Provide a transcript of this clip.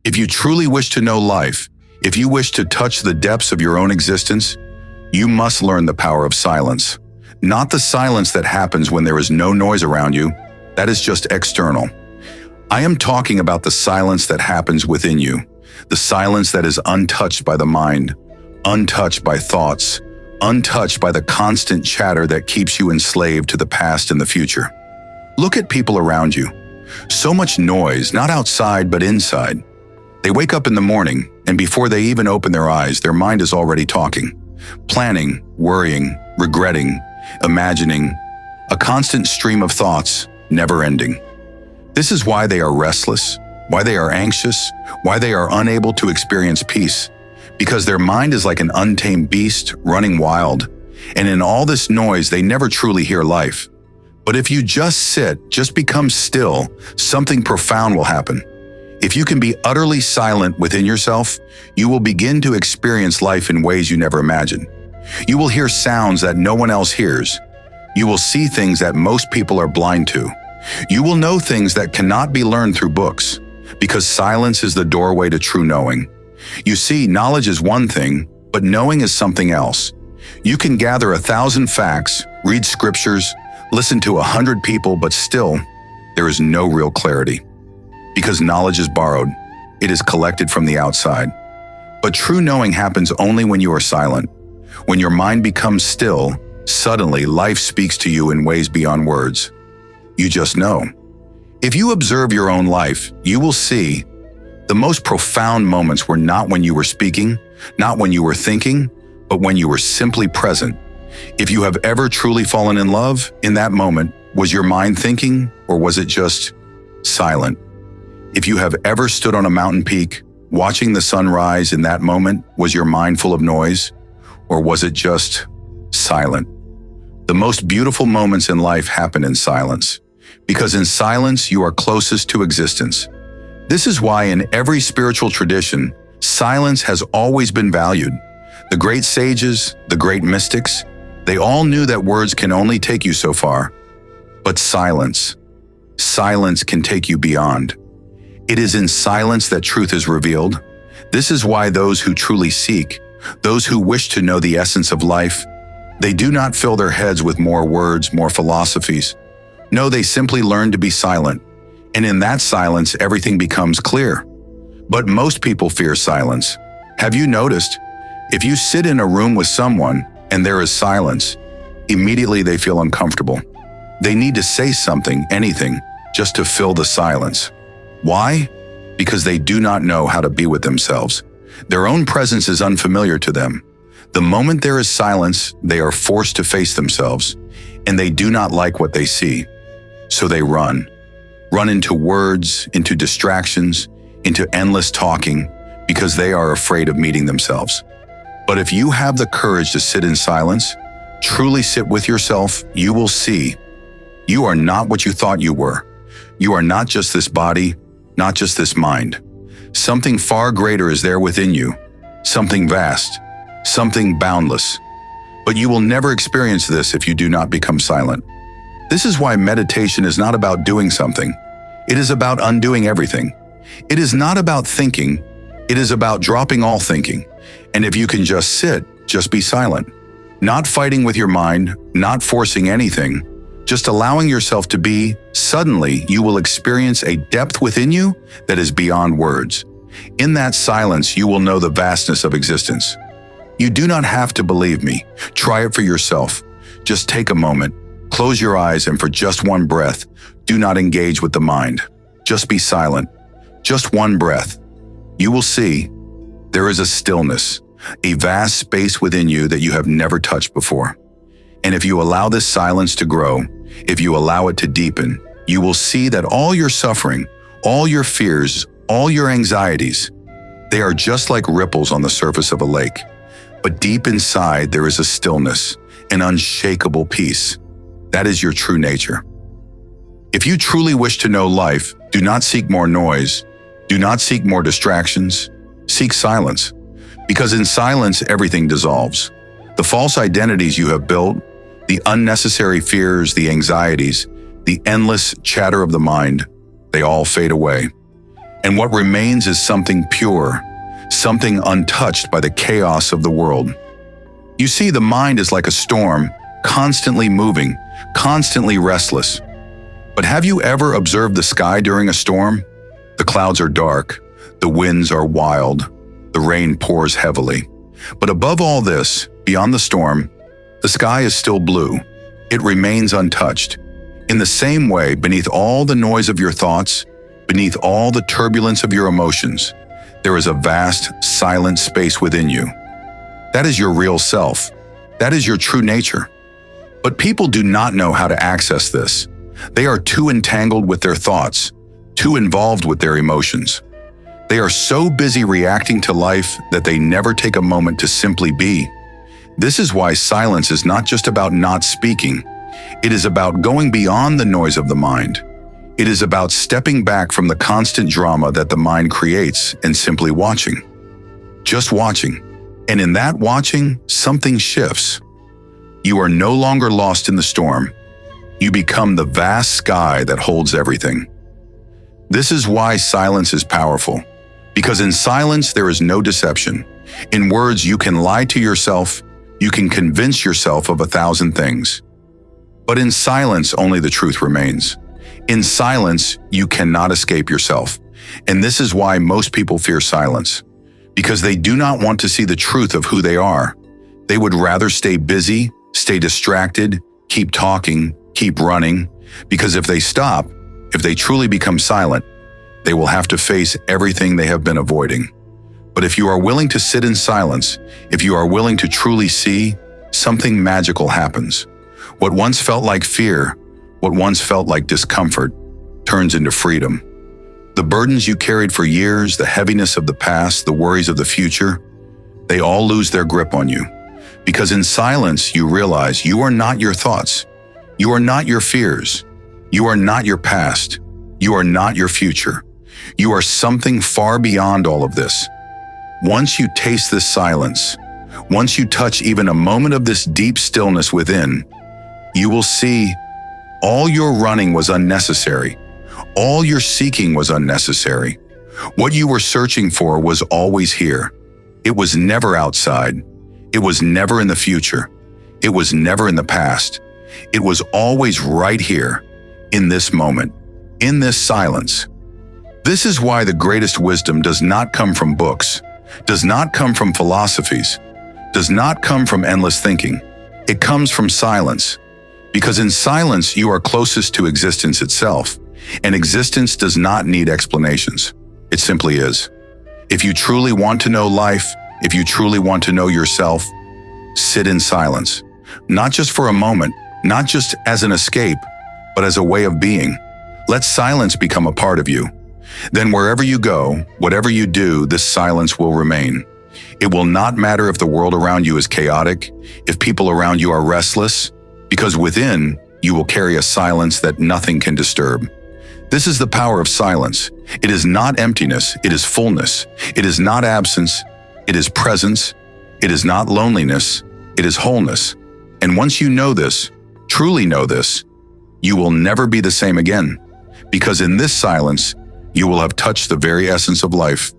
If you truly wish to know life, if you wish to touch the depths of your own existence, you must learn the power of silence. Not the silence that happens when there is no noise around you. That is just external. I am talking about the silence that happens within you, the silence that is untouched by the mind, untouched by thoughts, untouched by the constant chatter that keeps you enslaved to the past and the future. Look at people around you. So much noise, not outside but inside. They wake up in the morning, and before they even open their eyes, their mind is already talking, planning, worrying, regretting, imagining, a constant stream of thoughts, never ending. This is why they are restless, why they are anxious, why they are unable to experience peace, because their mind is like an untamed beast running wild, and in all this noise they never truly hear life. But if you just sit, just become still, something profound will happen. If you can be utterly silent within yourself, you will begin to experience life in ways you never imagined. You will hear sounds that no one else hears. You will see things that most people are blind to. You will know things that cannot be learned through books, because silence is the doorway to true knowing. You see, knowledge is one thing, but knowing is something else. You can gather 1,000 facts, read scriptures, listen to 100 people, but still, there is no real clarity. Because knowledge is borrowed, it is collected from the outside. But true knowing happens only when you are silent. When your mind becomes still, suddenly life speaks to you in ways beyond words. You just know. If you observe your own life, you will see the most profound moments were not when you were speaking, not when you were thinking, but when you were simply present. If you have ever truly fallen in love, in that moment, was your mind thinking, or was it just silent? If you have ever stood on a mountain peak, watching the sun rise in that moment, was your mind full of noise, or was it just silent? The most beautiful moments in life happen in silence, because in silence you are closest to existence. This is why in every spiritual tradition, silence has always been valued. The great sages, the great mystics, they all knew that words can only take you so far. But silence can take you beyond. It is in silence that truth is revealed. This is why those who truly seek, those who wish to know the essence of life, they do not fill their heads with more words, more philosophies. No, they simply learn to be silent. And in that silence, everything becomes clear. But most people fear silence. Have you noticed? If you sit in a room with someone and there is silence, immediately they feel uncomfortable. They need to say something, anything, just to fill the silence. Why? Because they do not know how to be with themselves. Their own presence is unfamiliar to them. The moment there is silence, they are forced to face themselves, and they do not like what they see. So they run into words, into distractions, into endless talking, because they are afraid of meeting themselves. But if you have the courage to sit in silence, truly sit with yourself, you will see you are not what you thought you were. You are not just this body, not just this mind. Something far greater is there within you, something vast, something boundless. But you will never experience this if you do not become silent. This is why meditation is not about doing something. It is about undoing everything. It is not about thinking. It is about dropping all thinking. And if you can just sit, just be silent. Not fighting with your mind, not forcing anything, just allowing yourself to be, suddenly you will experience a depth within you that is beyond words. In that silence, you will know the vastness of existence. You do not have to believe me. Try it for yourself. Just take a moment, close your eyes, and for just one breath, do not engage with the mind. Just be silent. Just one breath. You will see there is a stillness, a vast space within you that you have never touched before. And if you allow this silence to grow, if you allow it to deepen, you will see that all your suffering, all your fears, all your anxieties, they are just like ripples on the surface of a lake. But deep inside, there is a stillness, an unshakable peace. That is your true nature. If you truly wish to know life, do not seek more noise. Do not seek more distractions. Seek silence. Because in silence, everything dissolves. The false identities you have built, the unnecessary fears, the anxieties, the endless chatter of the mind, they all fade away. And what remains is something pure, something untouched by the chaos of the world. You see, the mind is like a storm, constantly moving, constantly restless. But have you ever observed the sky during a storm? The clouds are dark, the winds are wild, the rain pours heavily. But above all this, beyond the storm, the sky is still blue. It remains untouched. In the same way, beneath all the noise of your thoughts, beneath all the turbulence of your emotions, there is a vast, silent space within you. That is your real self. That is your true nature. But people do not know how to access this. They are too entangled with their thoughts, too involved with their emotions. They are so busy reacting to life that they never take a moment to simply be. This is why silence is not just about not speaking. It is about going beyond the noise of the mind. It is about stepping back from the constant drama that the mind creates and simply watching. Just watching. And in that watching, something shifts. You are no longer lost in the storm. You become the vast sky that holds everything. This is why silence is powerful. Because in silence, there is no deception. In words, you can lie to yourself. You can convince yourself of 1,000 things. But in silence, only the truth remains. In silence, you cannot escape yourself. And this is why most people fear silence. Because they do not want to see the truth of who they are. They would rather stay busy, stay distracted, keep talking, keep running. Because if they stop, if they truly become silent, they will have to face everything they have been avoiding. But if you are willing to sit in silence, if you are willing to truly see, something magical happens. What once felt like fear, what once felt like discomfort, turns into freedom. The burdens you carried for years, the heaviness of the past, the worries of the future, they all lose their grip on you. Because in silence, you realize you are not your thoughts. You are not your fears. You are not your past. You are not your future. You are something far beyond all of this. Once you taste this silence, once you touch even a moment of this deep stillness within, you will see all your running was unnecessary. All your seeking was unnecessary. What you were searching for was always here. It was never outside. It was never in the future. It was never in the past. It was always right here, in this moment, in this silence. This is why the greatest wisdom does not come from books, does not come from philosophies, does not come from endless thinking. It comes from silence. Because in silence, you are closest to existence itself, and existence does not need explanations. It simply is. If you truly want to know life, if you truly want to know yourself, sit in silence. Not just for a moment, not just as an escape, but as a way of being. Let silence become a part of you. Then wherever you go, whatever you do, this silence will remain. It will not matter if the world around you is chaotic, if people around you are restless, because within, you will carry a silence that nothing can disturb. This is the power of silence. It is not emptiness, it is fullness. It is not absence, it is presence. It is not loneliness, it is wholeness. And once you know this, truly know this, you will never be the same again. Because in this silence, you will have touched the very essence of life.